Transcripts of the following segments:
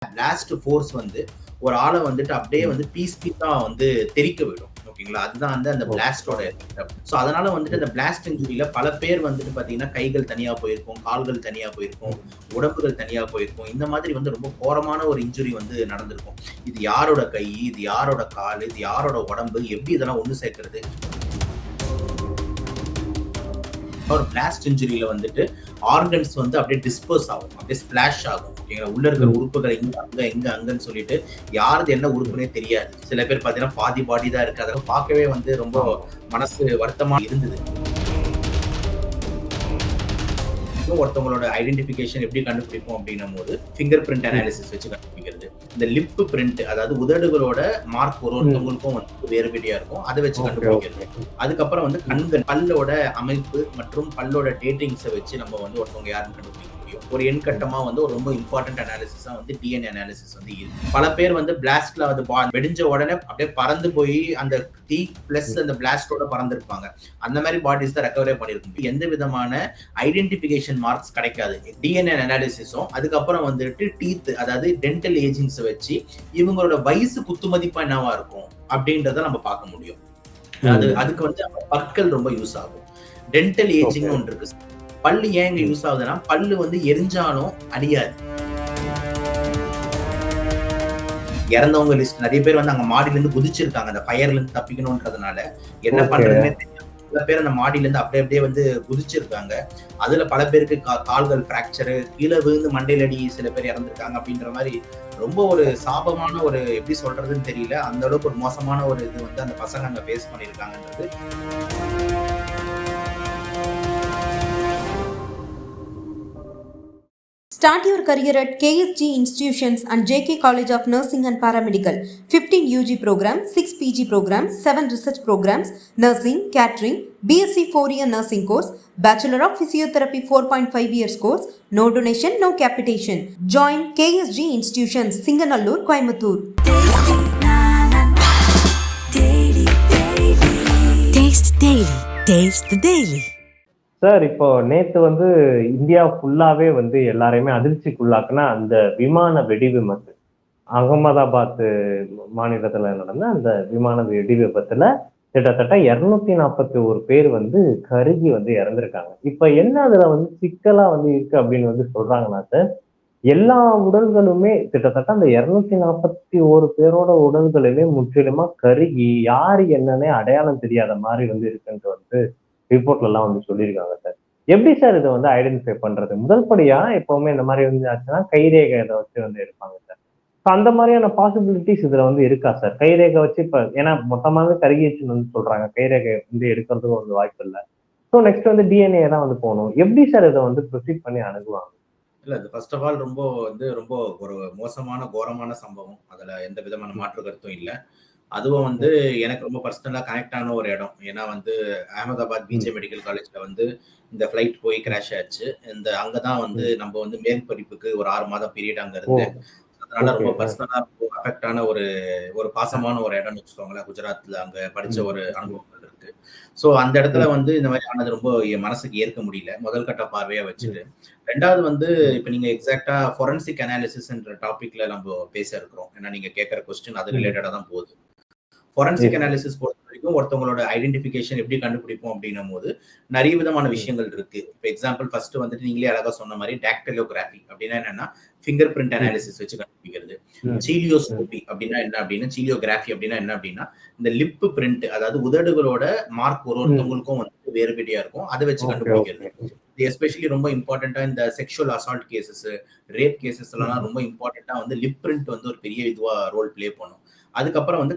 Blast force வந்து ஒரு ஆளை வந்துட்டு அப்படியே வந்து பீஸா வந்து தெரிக்க விடும். ஓகேங்களா, அதுதான் வந்து அந்த பிளாஸ்டோட. ஸோ அதனால வந்துட்டு அந்த பிளாஸ்ட் இன்ஜுரியில பல பேர் வந்துட்டு பாத்தீங்கன்னா கைகள் தனியா போயிருக்கும், கால்கள் தனியா போயிருக்கும், உடம்புகள் தனியா போயிருக்கும். இந்த மாதிரி வந்து ரொம்ப கோரமான ஒரு இன்ஜுரி வந்து நடந்திருக்கும். இது யாரோட கை, இது யாரோட கால், இது யாரோட உடம்பு, எப்படி இதெல்லாம் ஒண்ணு சேர்க்கிறது? ஒரு பிளாஸ்ட் இன்ஜுரியில வந்துட்டு ஆர்கன்ஸ் வந்து அப்படியே டிஸ்பர்ஸ் ஆகும், அப்படியே ஸ்பிளாஷ் ஆகும். ஓகேங்களா, உள்ள இருக்கிற உறுப்புகள் அங்கன்னு சொல்லிட்டு யாருது என்ன உறுப்புனே தெரியாது. சில பேர் பாத்தீங்கன்னா பாதி பாடி தான் இருக்கு. அதெல்லாம் பார்க்கவே வந்து ரொம்ப மனசு வருத்தமா இருந்தது. ஒருத்தவங்களோட ஐடென்டிபிகேஷன் எப்படி கண்டுபிடிப்போம் அப்படின்னும் போது ஃபிங்கர் பிரிண்ட் அனாலிசிஸ் வச்சு கண்டுபிடிக்கிறது. இந்த லிப் பிரிண்ட், அதாவது உதடுகளோட மார்க் ஒருத்தவங்களுக்கும் வந்து வேறுபடியா இருக்கும், அதை வச்சு கண்டுபிடிக்கிறது. அதுக்கப்புறம் வந்து கண்கள், பல்லோட அமைப்பு மற்றும் பல்லோட டேட்டிங்ஸை வச்சு நம்ம வந்து ஒருத்தவங்க யாருன்னு கண்டுபிடிக்க முடியும். ஒரு எண் கட்டமா வந்து ஒரு ரொம்ப இம்பார்ட்டன்ட் அனாலிசிஸா வந்து டிஎன்ஏ அனாலிசிஸ் வந்து இருக்கு. பல பேர் வந்து பிளாஸ்ட்ல அது வெடிஞ்ச உடனே அப்படியே பறந்து போய் அந்த டீ பிளஸ் அந்த பிளாஸ்டோட பறந்துருப்பாங்க. அந்த மாதிரி பாடிஸ் தான் ரெக்கவரே பண்ணிருக்கும். எந்த விதமான ஐடென்டிபிகேஷன் மார்க்ஸ் கிடைக்காது. டிஎன்ஏ அனாலிசிஸும் அதுக்கப்புறம் வந்துட்டு டீத், அதாவது டென்டல் ஏஜிங்ஸ் வச்சு இவங்களோட வயசு குத்துமதிப்பா என்னவா இருக்கும் அப்படின்றத நம்ம பார்க்க முடியும். அதுக்கு வந்து பற்கள் ரொம்ப யூஸ் ஆகும். டென்டல் ஏஜிங் ஒன்று இருக்கு. பல்லு ஏன் இங்க யூஸ் ஆகுதுன்னா, பல்லு வந்து எரிஞ்சாலும் அழியாது. இறந்தவங்க லிஸ்ட் நிறைய பேர் வந்து அங்க மாடியில இருந்து குதிச்சிருக்காங்க, அந்த ஃபயர்ல இருந்து தப்பிக்கணும்ன்றதுனால. என்ன பண்றதுன்னே தெரியும். சில பேர் அந்த மாடியில இருந்து அப்படியே வந்து குதிச்சிருக்காங்க. அதுல பல பேருக்கு கால்கள் பிராக்சர், கீழே விழுந்து மண்டையில அடி, சில பேர் இறந்திருக்காங்க. அப்படின்ற மாதிரி ரொம்ப ஒரு சாபமான ஒரு, எப்படி சொல்றதுன்னு தெரியல, அந்த அளவுக்கு ஒரு மோசமான ஒரு இது வந்து அந்த பசங்க அங்க face பண்ணிருக்காங்கன்றது. Start your career at KSG Institutions and JK College of Nursing and Paramedical. 15 UG programs, 6 PG programs, 7 research programs, nursing, catering, BSc 4-year nursing course, Bachelor of Physiotherapy 4.5 years course, no donation, no capitation. Join KSG Institutions, Singanallur, Coimbatore. Taste Daily. Taste the Daily. Sir, இப்போ நேத்து வந்து India ஃபுல்லாவே வந்து எல்லாரையுமே அதிர்ச்சிக்குள்ளாக்குனா அந்த விமான வெடி விபத்து, அகமதாபாத் மாநிலத்துல நடந்த அந்த விமான வெடி விபத்துல கிட்டத்தட்ட 241 பேர் வந்து கருகி வந்து இறந்திருக்காங்க. இப்ப என்ன அதுல வந்து சிக்கலா வந்து இருக்கு அப்படின்னு வந்து சொல்றாங்கன்னா சார், எல்லா உடல்களுமே கிட்டத்தட்ட அந்த 241 பேரோட உடல்களுமே முற்றிலுமா கருகி யாரு என்னன்னே அடையாளம் தெரியாத மாதிரி வந்து இருக்குன்ட்டு வந்து ரிப்போர்ட்ல எல்லாம் வந்து சொல்லியிருக்காங்க சார். எப்படி சார் இதை வந்து ஐடென்டிஃபை பண்றது? முதல் படியா எப்பவுமே இந்த மாதிரி வந்து ஆச்சுன்னா கைரேகை இதை வச்சு வந்து எடுப்பாங்க சார். அந்த மாதிரியான பாசிபிலிட்டிஸ் இதுல வந்து இருக்கா சார்? கைரேகை வச்சு இப்ப ஏன்னா மொத்தமாவே கருகிச்சுன்னு வந்து சொல்றாங்க, கைரேகை வந்து எடுக்கிறதுக்கு வந்து வாய்ப்பு இல்லை. ஸோ நெக்ஸ்ட் வந்து டிஎன்ஏ தான் வந்து போகணும். எப்படி சார் இதை வந்து ப்ரொசீட் பண்ணி அணுகுவாங்க? இல்ல, அது ஃபர்ஸ்ட் ஆஃப் ஆல் ரொம்ப ஒரு மோசமான கோரமான சம்பவம். அதுல எந்த விதமான மாற்று கருத்தும் இல்லை. அதுவும் வந்து எனக்கு ரொம்ப பர்சனலா கனெக்ட் ஆன ஒரு இடம். ஏன்னா வந்து அகமதாபாத் பிஜே மெடிக்கல் காலேஜ்ல வந்து இந்த ஃபிளைட் போய் கிராஷ் ஆச்சு. அங்கதான் வந்து நம்ம வந்து மேல் படிப்புக்கு ஒரு 6 மாதம் பீரியட் அங்க இருந்து, அதனால ரொம்ப பர்சனலா அஃபெக்ட் ஆன ஒரு பாசமான ஒரு இடம்னு வச்சுக்கோங்களேன். குஜராத்ல அங்க படிச்ச ஒரு அனுபவங்கள் இருக்கு. சோ அந்த இடத்துல வந்து இந்த மாதிரி ஆனது ரொம்ப என் மனசுக்கு ஏற்க முடியல, முதல் கட்ட பார்வையா வச்சுட்டு. ரெண்டாவது வந்து இப்ப நீங்க எக்ஸாக்டா ஃபோரன்சிக் அனாலிசிஸ்ன்ற டாபிக்ல நம்ம பேச இருக்கிறோம். ஏன்னா நீங்க கேட்கிற கொஸ்டின் அது ரிலேட்டடா தான் போகுது. ஃபோரன்சிக் அனாலிசிஸ் பொறுத்த வரைக்கும் ஒருத்தவங்களோட ஐடென்டிபிகேஷன் எப்படி கண்டுபிடிப்போம் அப்படின்னும் போது நிறைய விதமான விஷயங்கள் இருக்கு. இப்போ எக்ஸாம்பிள் ஃபர்ஸ்ட் வந்துட்டு நீங்களே அழகா சொன்ன மாதிரி டாக்டிலோகிராஃபி அப்படின்னா என்னன்னா ஃபிங்கர் பிரிண்ட் அனாலிசிஸ் வச்சு கண்டுபிடிக்கிறது. சீலியோஸ்கோபி அப்படின்னா என்ன அப்படின்னா, சீலியோகிராஃபி அப்படின்னா என்ன அப்படின்னா, இந்த லிப் பிரிண்ட், அதாவது உதடுகளோட மார்க் ஒருத்தவங்களுக்கும் வந்து வேறுபடியா இருக்கும், அதை வச்சு கண்டுபிடிக்கிறது. எஸ்பெஷலி ரொம்ப இம்பார்ட்டன்டா இந்த sexual assault cases, rape cases எல்லாம் ரொம்ப இம்பார்ட்டன்டா வந்து லிப் பிரிண்ட் வந்து ஒரு பெரிய இதுவா ரோல் பிளே பண்ணும். அதுக்கப்புறம் வந்து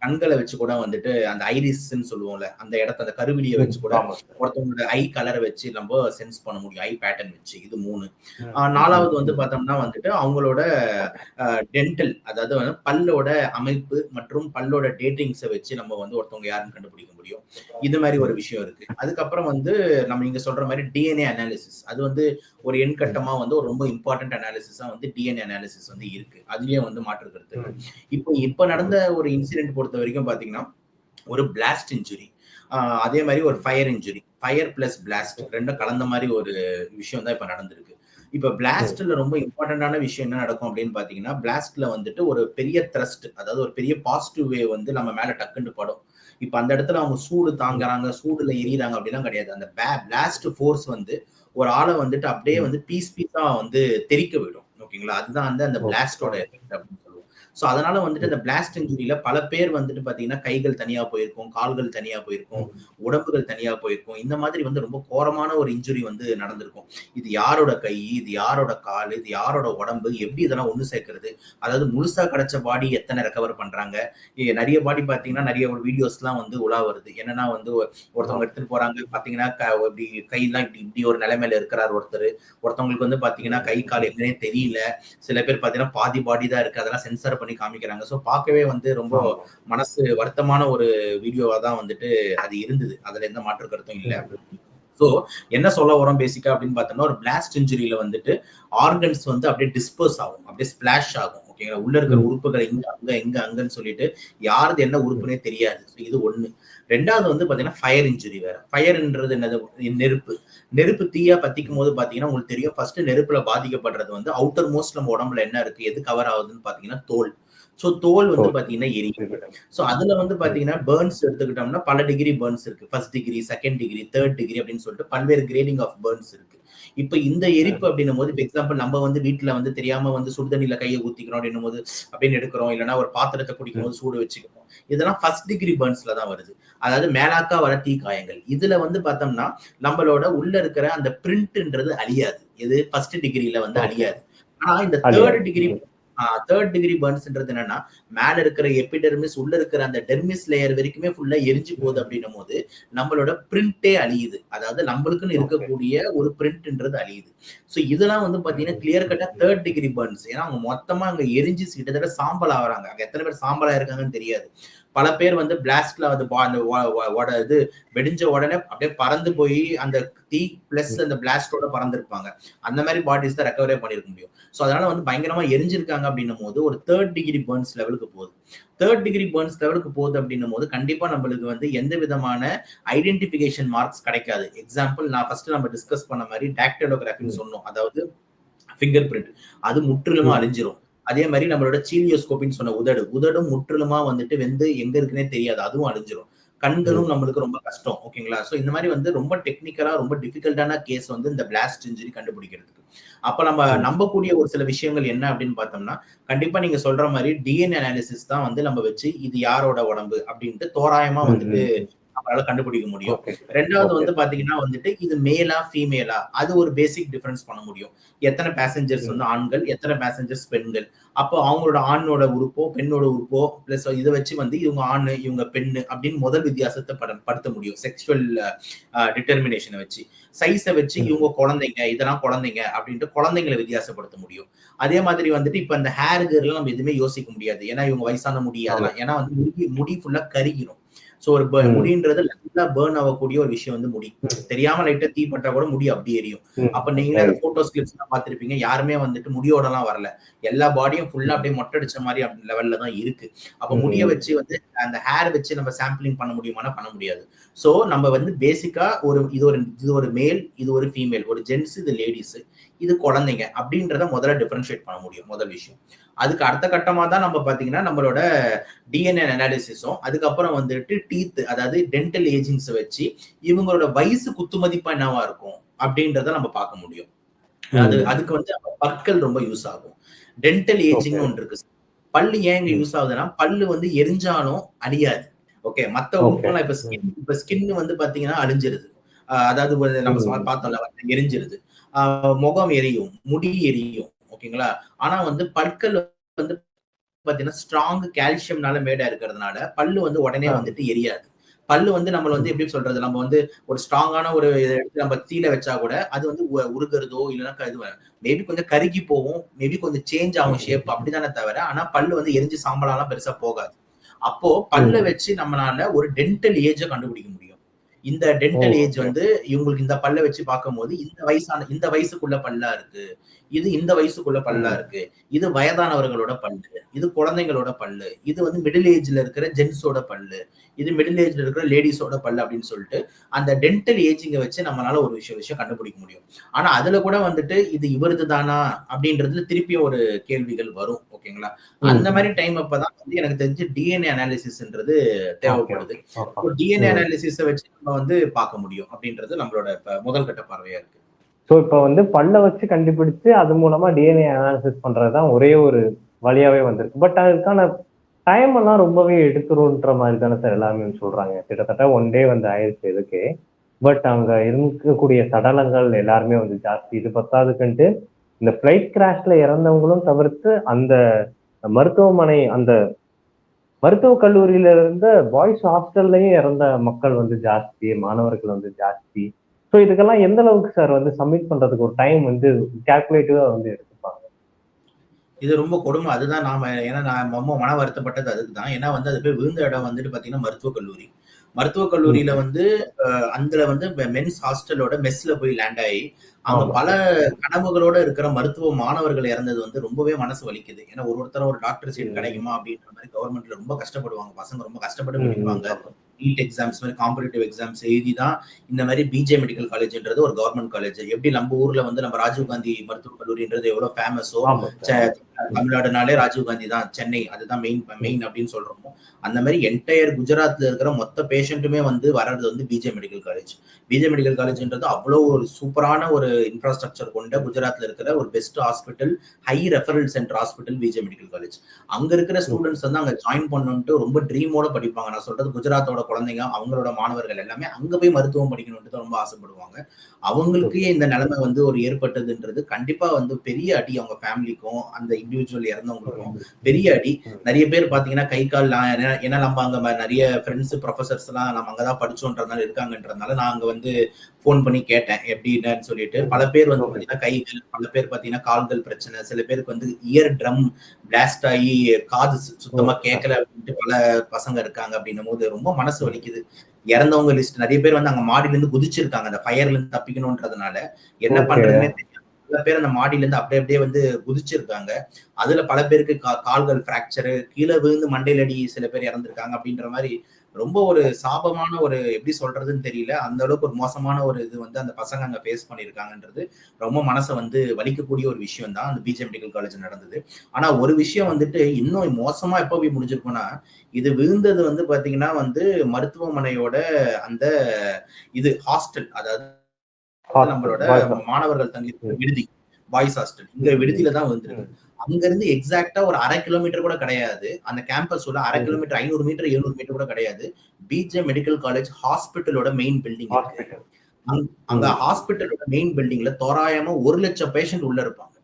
கண்களை வச்சு கூட வந்துட்டு அந்த ஐரிஸ்ன்னு சொல்லுவோம்ல, அந்த இடத்த, அந்த கருவிலியை வச்சு கூட ஒருத்தவங்களோட ஐ கலரை வச்சு நம்ம சென்ஸ் பண்ண முடியும், ஐ பேட்டர்ன் வச்சு. இது 3. 4வது வந்து பார்த்தோம்னா வந்துட்டு அவங்களோட டென்டல், அதாவது வந்து பல்லோட அமைப்பு மற்றும் பல்லோட டேட்டிங்ஸை வச்சு நம்ம வந்து ஒருத்தவங்க யாருன்னு கண்டுபிடிக்க முடியும். இது மாதிரி ஒரு விஷயம் இருக்கு. அதுக்கப்புறம் வந்து நம்ம நீங்க சொல்ற மாதிரி டிஎன்ஏ அனாலிசிஸ், அது வந்து ஒரு எண் கட்டமா வந்து ஒரு ரொம்ப இம்பார்ட்டன்ட் அனாலிசிஸா வந்து டிஎன்ஏ அனாலிசிஸ் வந்து இருக்கு. அதுலயே வந்து மாற்று கருத்து. இப்ப நடந்த ஒரு இன்சிடென்ட் பொறுத்த வரைக்கும் பாத்தீங்கன்னா ஒரு பிளாஸ்ட் இன்ஜுரி, அதே மாதிரி ஒரு fire injury, fire plus blast ரெண்டும் கலந்த மாதிரி ஒரு விஷயம் தான் இப்ப நடந்திருக்கு. இப்ப பிளாஸ்ட்ல ரொம்ப இம்பார்ட்டன்டான விஷயம் என்ன நடக்கும் அப்படின்னு பாத்தீங்கன்னா, பிளாஸ்ட்ல வந்துட்டு ஒரு பெரிய த்ரஸ்ட், அதாவது ஒரு பெரிய பாசிட்டிவ் வேவ் வந்து நம்ம மேல டக்குன்னு படும். இப்ப அந்த இடத்துல அவங்க சூடு தாங்குறாங்க, சூடுல எரியுறாங்க அப்படிலாம் கிடையாது. அந்த பிளாஸ்ட் ஃபோர்ஸ் வந்து ஒரு ஆளை வந்துட்டு அப்படியே வந்து பீஸா வந்து தெறிக்க விடும். ஓகேங்களா? அதுதான் வந்து அந்த பிளாஸ்டோட எஃபெக்ட் அப்படின்னு சொல்லுவோம். ஸோ அதனால வந்துட்டு அந்த பிளாஸ்ட் இன்ஜுரியில பல பேர் வந்துட்டு பாத்தீங்கன்னா கைகள் தனியா போயிருக்கும், கால்கள் தனியா போயிருக்கும், உடம்புகள் தனியா போயிருக்கும். இந்த மாதிரி வந்து ரொம்ப கோரமான ஒரு இன்ஜுரி வந்து நடந்திருக்கும். இது யாரோட கை, இது யாரோட கால், இது யாரோட உடம்பு, எப்படி இதெல்லாம் ஒண்ணு சேர்க்கிறது? அதாவது முழுசா கிடைச்ச பாடி எத்தனை ரெக்கவர் பண்றாங்க? நிறைய பாடி பாத்தீங்கன்னா நிறைய ஒரு வீடியோஸ் எல்லாம் வந்து உலா வருது. என்னன்னா வந்து ஒருத்தவங்க எடுத்துட்டு போறாங்க பாத்தீங்கன்னா இப்படி கையெல்லாம் இப்படி இப்படி ஒரு நிலைமையில இருக்கிறார் ஒருத்தர். ஒருத்தவங்களுக்கு வந்து பாத்தீங்கன்னா கை கால் எங்கனே தெரியல. சில பேர் பாத்தீங்கன்னா பாதி பாடி தான் இருக்கு, அதெல்லாம் சென்சார் பண்ணி காமிக்கிறாங்க. ஸோ பார்க்கவே வந்து ரொம்ப மனசு வருத்தமான ஒரு வீடியோவா தான் வந்துட்டு அது இருந்தது. அதுல எந்த மாற்று கருத்தும் இல்லை. ஸோ என்ன சொல்ல வரோம் பேசிக்கா அப்படின்னு பார்த்தோம்னா, ஒரு பிளாஸ்ட் இன்ஜுரியில வந்துட்டு ஆர்கன்ஸ் வந்து அப்படியே டிஸ்பர்ஸ் ஆகும், அப்படியே ஸ்பிளாஷ் ஆகும். ஓகேங்களா? உள்ள இருக்கிற உறுப்புகள் அங்கன்னு சொல்லிட்டு யாருது என்ன உறுப்புனே தெரியாது. இது ஒண்ணு. ரெண்டாவது வந்து பாத்தீங்கன்னா ஃபயர் இன்ஜுரி வேற. ஃபயர்ன்றது என்னது? நெருப்பு தீயா பத்திக்கும் போது பாத்தீங்கன்னா உங்களுக்கு தெரியும், ஃபர்ஸ்ட் நெருப்புல பாதிக்கப்படுறது வந்து அவுட்டர் மோஸ்ட் நம்ம உடம்புல என்ன இருக்கு, எது கவர் ஆகுதுன்னு பாத்தீங்கன்னா தோல். சோ தோல் வந்து பாத்தீங்கன்னா எரியும். சோ அதுல வந்து பாத்தீங்கன்னா பர்ன்ஸ் எடுத்துக்கிட்டோம்னா பல டிகிரி பர்ன்ஸ் இருக்கு. First degree, second degree, third degree அப்படின்னு சொல்லிட்டு பல்வேறு கிரேடிங் ஆஃப் பர்ன்ஸ் இருக்கு. இப்ப இந்த எரிப்பு அப்படின்னும் போது, எக்ஸாம்பிள் நம்ம வந்து வீட்டுல வந்து தெரியாம வந்து சுடுதண்ணில கையை ஊத்திக்கிறோம் அப்படின்னும் போது அப்படின்னு எடுக்கிறோம், இல்லைன்னா ஒரு பாத்திரத்தை குடிக்கும் போது சூடு வச்சுக்கிறோம். இதெல்லாம் ஃபர்ஸ்ட் டிகிரி பர்ன்ஸ்ல தான் வருது. அதாவது மேலாக்கா வர தீ காயங்கள். இதுல வந்து பார்த்தோம்னா நம்மளோட உள்ள இருக்கிற அந்த பிரிண்ட்ன்றது அழியாது. இது ஃபர்ஸ்ட் டிகிரில வந்து அழியாது. ஆனா இந்த தேர்ட் டிகிரி பர்ன்ஸ்ன்றது என்னன்னா, மேல இருக்கிற எபிடெர்மிஸ், உள்ள இருக்கிற அந்த டெர்மிஸ் லேயர் வரைக்குமே ஃபுல்லா எரிஞ்சு போகுது அப்படின்னும் போது நம்மளோட பிரிண்டே அழியுது. அதாவது நம்மளுக்குன்னு இருக்கக்கூடிய ஒரு பிரிண்ட்ன்றது அழியுது. சோ இதெல்லாம் வந்து பாத்தீங்கன்னா கிளியர் கட்டா தேர்ட் டிகிரி பர்ன்ஸ். ஏன்னா அவங்க மொத்தமா அங்க எரிஞ்சு கிட்டத்தட்ட சாம்பல் ஆகுறாங்க. அங்க எத்தனை பேர் சாம்பலா இருக்காங்கன்னு தெரியாது. பல பேர் வந்து பிளாஸ்ட்ல இது வெடிஞ்ச உடனே அப்படியே பறந்து போய் அந்த தீ பிளஸ் அந்த பிளாஸ்டோட பறந்துருப்பாங்க. அந்த மாதிரி பாடிஸ் தான் ரெக்கவரே பண்ணிருக்க முடியும். சோ அதனால வந்து பயங்கரமா எரிஞ்சிருக்காங்க அப்படின்னும் போது ஒரு தேர்ட் டிகிரி பர்ன்ஸ் லெவலுக்கு போகுது. தேர்ட் டிகிரி பர்ன்ஸ் லெவலுக்கு போகுது அப்படின்னும் போது கண்டிப்பா நம்மளுக்கு வந்து எந்த விதமான ஐடென்டிபிகேஷன் மார்க்ஸ் கிடைக்காது. எக்ஸாம்பிள் நான் ஃபர்ஸ்ட் நம்ம டிஸ்கஸ் பண்ண மாதிரி டாக்டைலோகிராஃபின்னு சொன்னோம், அதாவது ஃபிங்கர் பிரிண்ட், அது முற்றிலுமா அழிஞ்சிரும். அதே மாதிரி நம்மளோட சீலியோஸ்கோப்பின்னு சொன்ன உதடும் முற்றிலுமா வந்துட்டு வெந்து எங்க இருக்குன்னே தெரியாது, அதுவும் அழிஞ்சிரும். கண்களும் நம்மளுக்கு ரொம்ப கஷ்டம். ஓகேங்களா? சோ இந்த மாதிரி வந்து ரொம்ப டெக்னிக்கலா ரொம்ப டிஃபிகல்ட்டான கேஸ் வந்து இந்த பிளாஸ்ட் இன்ஜுரி கண்டுபிடிக்கிறதுக்கு. அப்ப நம்ம நம்பக்கூடிய ஒரு சில விஷயங்கள் என்ன அப்படின்னு பார்த்தோம்னா, கண்டிப்பா நீங்க சொல்ற மாதிரி டிஎன்ஏ அனாலிசிஸ் தான் வந்து நம்ம வச்சு இது யாரோட உடம்பு அப்படின்ட்டு தோராயமா வந்துட்டு நம்மளால கண்டுபிடிக்க முடியும். ரெண்டாவது வந்து பாத்தீங்கன்னா வந்துட்டு இது மேலா ஃபீமேலா, அது ஒரு பேசிக் டிஃபரன்ஸ் பண்ண முடியும். எத்தனை பேசஞ்சர்ஸ் வந்து ஆண்கள், எத்தனை பேசஞ்சர்ஸ் பெண்கள். அப்போ அவங்களோட ஆணோட உறுப்போ பெண்ணோட உறுப்போ பிளஸ் இதை வச்சு வந்து இவங்க ஆணு இவங்க பெண்ணு அப்படின்னு முதல் வித்தியாசத்தை படுத்த முடியும். செக்ஷுவல் டிட்டர்மினேஷனை வச்சு, சைஸை வச்சு இவங்க குழந்தைங்க, இதெல்லாம் குழந்தைங்க அப்படின்ட்டு குழந்தைங்களை வித்தியாசப்படுத்த முடியும். அதே மாதிரி வந்துட்டு இப்ப இந்த ஹேர்கர்லாம் நம்ம எதுவுமே யோசிக்க முடியாது. ஏன்னா இவங்க வயசான முடி அதெல்லாம், ஏன்னா வந்து முடி ஃபுல்லா கருகிரும். சோ ஒரு முடின்றது நல்லா பேர்ன் ஆகக்கூடிய ஒரு விஷயம் வந்து முடி. தெரியாம லைட்டா தீ பட்டா கூட முடி அப்படி எரியும். அப்ப நீங்களே அந்த போட்டோஸ் கிளிப்ஸ் எல்லாம் பார்த்திருப்பீங்க, யாருமே வந்துட்டு முடியோட எல்லாம் வரல, எல்லா பாடியும் ஃபுல்லா அப்படியே மொட்டடிச்ச மாதிரி லெவல்ல தான் இருக்கு. அப்ப முடிய வச்சு வந்து அந்த ஹேர் வச்சு நம்ம சாம்பிளிங் பண்ண முடியுமானா பண்ண முடியாது. சோ நம்ம வந்து பேசிக்கா இது ஒரு மேல், இது ஒரு ஃபீமேல், ஒரு ஜென்ஸ், இது லேடிஸ், இது குழந்தைங்க அப்படின்றத முதல்ல டிஃபரன்ஷியேட் பண்ண முடியும். முதல் விஷயம். அதுக்கு அடுத்த கட்டமா தான் நம்ம பாத்தீங்கன்னா நம்மளோட டிஎன்ஏ அனாலிசிஸும், அதுக்கப்புறம் வந்துட்டு டீத், அதாவது டென்டல் ஏஜிங்ஸ் வச்சு இவங்களோட வயசு குத்துமதிப்பா என்னவா இருக்கும் அப்படின்றத நம்ம பார்க்க முடியும். அதுக்கு வந்து பற்கள் ரொம்ப யூஸ் ஆகும். டென்டல் ஏஜிங் ஒன்று இருக்கு. பல்லு ஏன் இங்க யூஸ் ஆகுதுன்னா, பல்லு வந்து எரிஞ்சாலும் அழியாது. ஓகே, மத்த உறுப்புலாம் இப்ப ஸ்கின் வந்து பாத்தீங்கன்னா அழிஞ்சிருது. அதாவது நம்ம பார்த்தோம்ல எரிஞ்சிருது. முகம் எரியும், முடி எரியும். ஓகேங்களா? ஆனா வந்து பற்கள் வந்து பாத்தீங்கன்னா ஸ்ட்ராங் கால்சியம்னால மேடா இருக்கிறதுனால பல்லு வந்து உடனே வந்துட்டு எரியாது. பல்லு வந்து நம்ம வந்து எப்படி சொல்றது, நம்ம வந்து ஒரு ஸ்ட்ராங்கான ஒரு எடுத்து நம்ம தீல வச்சா கூட அது வந்து உருகிறதோ இல்லைன்னா இது மேபி கொஞ்சம் கருகி போகும், மேபி கொஞ்சம் சேஞ்ச் ஆகும் ஷேப், அப்படித்தானே தவிர ஆனா பல்லு வந்து எரிஞ்சு சாம்பலாலாம் பெருசா போகாது. அப்போ பல்ல வச்சு நம்மளால ஒரு டென்டல் ஏஜை கண்டுபிடிக்க முடியும். இந்த டென்டல் ஏஜ் வந்து இவங்களுக்கு இந்த பல்ல வச்சு பார்க்கும்போது இந்த வயசுக்குள்ள பல்லா இருக்கு, இது இந்த வயசுக்குள்ள பல்லா இருக்கு, இது வயதானவர்களோட பல்லு, இது குழந்தைங்களோட பல்லு, இது வந்து மிடில் ஏஜ்ல இருக்கிற ஜென்ஸோட பல்லு, இது மிடில் ஏஜ்ல இருக்கிற லேடிஸோட பல்லு அப்படின்னு சொல்லிட்டு அந்த டென்டல் ஏஜிங்க வச்சு நம்மளால ஒரு விஷயம் கண்டுபிடிக்க முடியும். ஆனா அதுல கூட வந்துட்டு இது இவரது தானா அப்படின்றதுல திருப்பியும் ஒரு கேள்விகள் வரும். ஓகேங்களா? அந்த மாதிரி டைம் அப்பதான் வந்து எனக்கு தெரிஞ்சு டிஎன்ஏ அனாலிசிஸ்ன்றது தேவைப்படுது. டிஎன்ஏ அனாலிசிஸை வச்சு நம்ம வந்து பார்க்க முடியும் அப்படின்றது நம்மளோட முதல் கட்ட பார்வையா இருக்கு. ஸோ இப்போ வந்து பல்ல வச்சு கண்டுபிடிச்சு அது மூலமா டிஎன்ஏ அனாலிசிஸ் பண்றதுதான் ஒரே ஒரு வழியாவே வந்திருக்கு. பட் அதுக்கான டைம் எல்லாம் ரொம்பவே எடுத்துருன்ற மாதிரி தானே சார் எல்லாருமே சொல்றாங்க. கிட்டத்தட்ட 1 டே வந்து ஆயிடுச்சு இதுக்கு. பட் அங்க இருக்கக்கூடிய சடலங்கள் எல்லாருமே வந்து ஜாஸ்தி. இது பத்தாதுக்குன்ட்டு இந்த பிளைட் கிராஷ்ல இறந்தவங்களும் தவிர்த்து அந்த மருத்துவமனை அந்த மருத்துவக் கல்லூரியில இருந்த பாய்ஸ் ஹாஸ்டல்லையும் இறந்த மக்கள் வந்து ஜாஸ்தி, மாணவர்கள் வந்து ஜாஸ்தி. ஸோ இதுக்கெல்லாம் எந்த அளவுக்கு சார் வந்து சப்மிட் பண்றதுக்கு ஒரு டைம் வந்து கால்குலேட்டிவா வந்து எடுத்துப்பாங்க? இது ரொம்ப கொடுமை. அதுதான் ஏன்னா நான் ரொம்ப மன வருத்தப்பட்டது அதுக்கு தான். ஏன்னா வந்து அது போய் விழுந்த இடம் வந்துட்டு பாத்தீங்கன்னா மருத்துவக் கல்லூரி. மருத்துவக் கல்லூரியில வந்து அதுல வந்து மென்ஸ் ஹாஸ்டலோட மெஸ்ல போய் லேண்ட் ஆகி அங்க பல கனவுகளோட இருக்கிற மருத்துவ மாணவர்கள் இறந்தது வந்து ரொம்பவே மனசு வலிக்குது. ஏன்னா ஒருத்தரும் ஒரு டாக்டர் சீட் கிடைக்குமா அப்படின்ற மாதிரி கவர்மெண்ட்ல ரொம்ப கஷ்டப்படுவாங்க. பசங்க ரொம்ப கஷ்டப்பட்டு படிப்பாங்க. நீட் எக்ஸாம்ஸ் மாதிரி காம்படிட்டிவ் எக்ஸாம்ஸ் எழுதி தான் இந்த மாதிரி பிஜே மெடிக்கல் காலேஜ்ன்றது ஒரு கவர்மெண்ட் காலேஜ். எப்படி நம்ம ஊர்ல வந்து நம்ம ராஜீவ்காந்தி மருத்துவக் கல்லூரின்றது எவ்வளவு ஃபேமஸோ, தமிழ்நாடுனாலே ராஜீவ்காந்தி தான், சென்னை அதுதான் மெயின் அப்படின்னு சொல்றோமோ, அந்த மாதிரி என்டையர் குஜராத்ல இருக்கிற மொத்த பேஷண்ட்டுமே வந்து வர்றது வந்து BJ medical college. BJ medical காலேஜ்ன்றது அவ்வளோ ஒரு சூப்பரான ஒரு இன்ஃப்ராஸ்ட்ரக்சர் கொண்ட குஜராத்ல இருக்கிற ஒரு best hospital, high referral centre hospital BJ medical college. அங்க இருக்கிற ஸ்டூடெண்ட்ஸ் வந்து அங்க ஜாயின் பண்ணணும்ட்டு ரொம்ப ட்ரீமோட படிப்பாங்க. நான் சொல்றது குஜராத்தோட குழந்தைங்க, அவங்களோட மாணவர்கள் எல்லாமே அங்க போய் மருத்துவம் படிக்கணும்ட்டு ரொம்ப ஆசைப்படுவாங்க. அவங்களுக்கே இந்த நிலைமை வந்து ஒரு ஏற்பட்டதுன்றது கண்டிப்பா வந்து பெரிய அடி அவங்க ஃபேமிலிக்கும் அந்த இண்டிவிஜுவல் இறந்தவங்களுக்கும் பெரிய அடி. நிறைய பேர் பாத்தீங்கன்னா கை கால் ஏன்னா நம்ம அங்க நிறைய ஃப்ரெண்ட்ஸ் ப்ரொஃபசர்ஸ் எல்லாம் நம்ம அங்கதான் படிச்சோன்றதுனால இருக்காங்கன்றதுனால நான் அங்க வந்து போன் பண்ணி கேட்டேன் எப்படி என்னன்னு சொல்லிட்டு. பல பேர் வந்து பாத்தீங்கன்னா கைகள், பல பேர் பாத்தீங்கன்னா கால்கள் பிரச்சனை, சில பேருக்கு வந்து இயர் ட்ரம் பிளாஸ்ட் ஆகி காது சுத்தமா கேட்கல அப்படின்ட்டு பல பசங்க இருக்காங்க. அப்படின்னும் போது ரொம்ப மனசு வலிக்குது. இறந்தவங்க லிஸ்ட் நிறைய பேர் வந்து அங்க மாடியில இருந்து குதிச்சிருக்காங்க அந்த ஃபயர்ல இருந்து தப்பிக்கணும்ன்றதுனால. என்ன பண்றதுன்னே தெரியும். பல பேர் அந்த மாடியில இருந்து அப்படியே வந்து குதிச்சிருக்காங்க. அதுல பல பேருக்கு கால்கள் பிராக்சரு, கீழே விழுந்து மண்டையில அடி சில பேர் இறந்திருக்காங்க. அப்படின்ற மாதிரி ரொம்ப ஒரு சாபமான ஒரு எப்படி சொல்றதுன்னு தெரியல. அந்த அளவுக்கு ஒரு மோசமான ஒரு இது வந்து அந்த பசங்க அங்க ஃபேஸ் பண்ணிருக்காங்கன்றது ரொம்ப மனசை வந்து வலிக்கக்கூடிய ஒரு விஷயம் தான் அந்த பிஜே மெடிக்கல் காலேஜ் நடந்தது. ஆனா ஒரு விஷயம் வந்துட்டு இன்னும் மோசமா எப்ப போய் முடிஞ்சிருக்கும்னா, இது விழுந்தது வந்து பாத்தீங்கன்னா வந்து மருத்துவமனையோட அந்த இது ஹாஸ்டல், அதாவது நம்மளோட மாணவர்கள் தங்கி விடுதி, பாய்ஸ் ஹாஸ்டல், இங்க விடுதியில தான் விழுந்திருக்கு. அங்க இருந்து எக்ஸாக்டா ஒரு 1/2 கிலோமீட்டர் கூட கிடையாது. அந்த கேம்பஸ் உள்ள 1/2 கிலோமீட்டர், 500 மீட்டர் 700 மீட்டர் கூட கிடையாது. பிஜே மெடிக்கல் காலேஜ் ஹாஸ்பிட்டலோட மெயின் பில்டிங் இருக்கு. அங்க ஹாஸ்பிட்டலோட மெயின் பில்டிங்ல தோராயமா 1 லட்சம் பேஷண்ட் உள்ள இருப்பாங்க.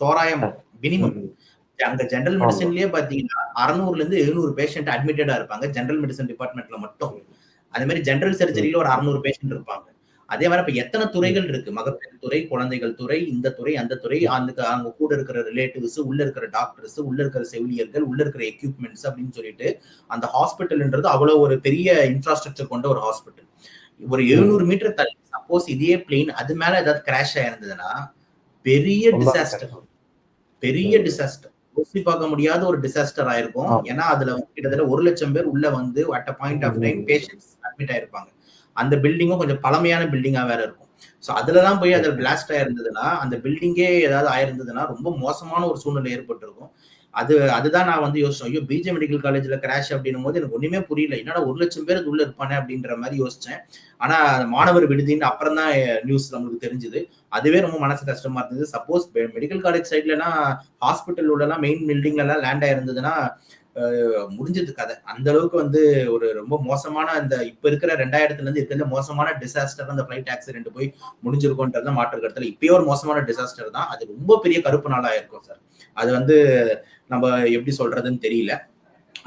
தோராயமா மினிமம். அங்க ஜெனரல் மெடிசன்லயே பாத்தீங்கன்னா 600ல இருந்து 700 பேஷண்ட் அட்மிட்டடா இருப்பாங்க ஜெனரல் மெடிசன் டிபார்ட்மெண்ட்ல மட்டும். அதே மாதிரி ஜெனரல் சர்ஜரியில ஒரு 600 பேஷண்ட் இருப்பாங்க. அதே மாதிரி இப்ப எத்தனை துறைகள் இருக்கு, மகப்பேறு துறை, குழந்தைகள் துறை, இந்த துறை, அந்த துறை, அங்க கூட இருக்கிற ரிலேட்டிவ்ஸ், உள்ள இருக்கிற டாக்டர்ஸ், உள்ள இருக்கிற செவிலியர்கள், உள்ள இருக்கிற எக்யூப்மெண்ட்ஸ் அப்படின்னு சொல்லிட்டு அந்த ஹாஸ்பிட்டல்ன்றது அவ்வளவு ஒரு பெரிய இன்ஃப்ராஸ்ட்ரக்சர் கொண்ட ஒரு ஹாஸ்பிட்டல். ஒரு 700 மீட்டர் தள்ளி சப்போஸ் இதே பிளேன் அது மேல ஏதாவது கிராஷ் ஆயிருந்ததுன்னா பெரிய டிசாஸ்டர், பெரிய டிசாஸ்டர், யோசி பார்க்க முடியாத ஒரு டிசாஸ்டர் ஆயிருக்கும். ஏன்னா அதுல வந்து கிட்டத்தட்ட 1 லட்சம் பேர் உள்ள வந்து at a point of time patients admit ஆயிருப்பாங்க. அந்த பில்டிங்கும் கொஞ்சம் பழமையான பில்டிங்கா வேற இருக்கும். சோ அதுலதான் போய் அதுல பிளாஸ்ட் ஆயிருந்ததுன்னா, அந்த பில்டிங்கே ஏதாவது ஆயிருந்ததுன்னா ரொம்ப மோசமான ஒரு சூழ்நிலை ஏற்பட்டிருக்கும். அதுதான் நான் வந்து யோசிச்சேன். ஐயோ பிஜே மெடிக்கல் காலேஜ்ல கிராஷ் அப்படின்னும் போது எனக்கு ஒண்ணுமே புரியல. என்னடா 1 லட்சம் பேர் உள்ள இருப்பானே அப்படின்ற மாதிரி யோசிச்சேன். ஆனா மாணவர் விடுதின்னு அப்புறம் தான் நியூஸ் நம்மளுக்கு தெரிஞ்சது. அதுவே ரொம்ப மனசு கஷ்டமா இருந்தது. சப்போஸ் மெடிக்கல் காலேஜ் சைட்ல எல்லாம் ஹாஸ்பிட்டல் உள்ள எல்லாம் மெயின் பில்டிங்ல எல்லாம் லேண்ட் ஆயிருந்ததுன்னா முடிஞ்சது கதை. அந்த அளவுக்கு வந்து ஒரு ரொம்ப மோசமான அந்த இப்ப இருக்கிற 2000ல இருந்து இருக்கிற மோசமான டிசாஸ்டர் அந்த ஃபிளைட் ஆக்சிடென்ட் போய் முடிஞ்சிருக்கும்ன்றது மாற்று கருத்துல. இப்பயே ஒரு மோசமான டிசாஸ்டர் தான். அது ரொம்ப பெரிய கருப்பு நாளா இருக்கும் சார். அது வந்து நம்ம எப்படி சொல்றதுன்னு தெரியல.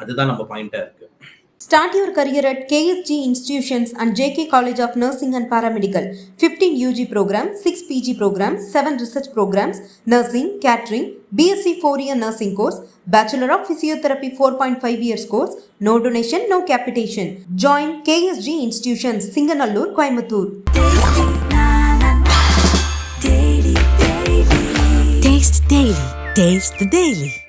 அதுதான் நம்ம பாயிண்டா இருக்கு. Start your career at KSG Institutions and JK College of Nursing and Paramedical. 15 UG programs, 6 PG programs, 7 research programs, nursing, catering, BSc 4-year nursing course, Bachelor of Physiotherapy 4.5 years course, no donation, no capitation. Join KSG Institutions, Singanallur, Coimbatore. Taste Daily. Taste the Daily.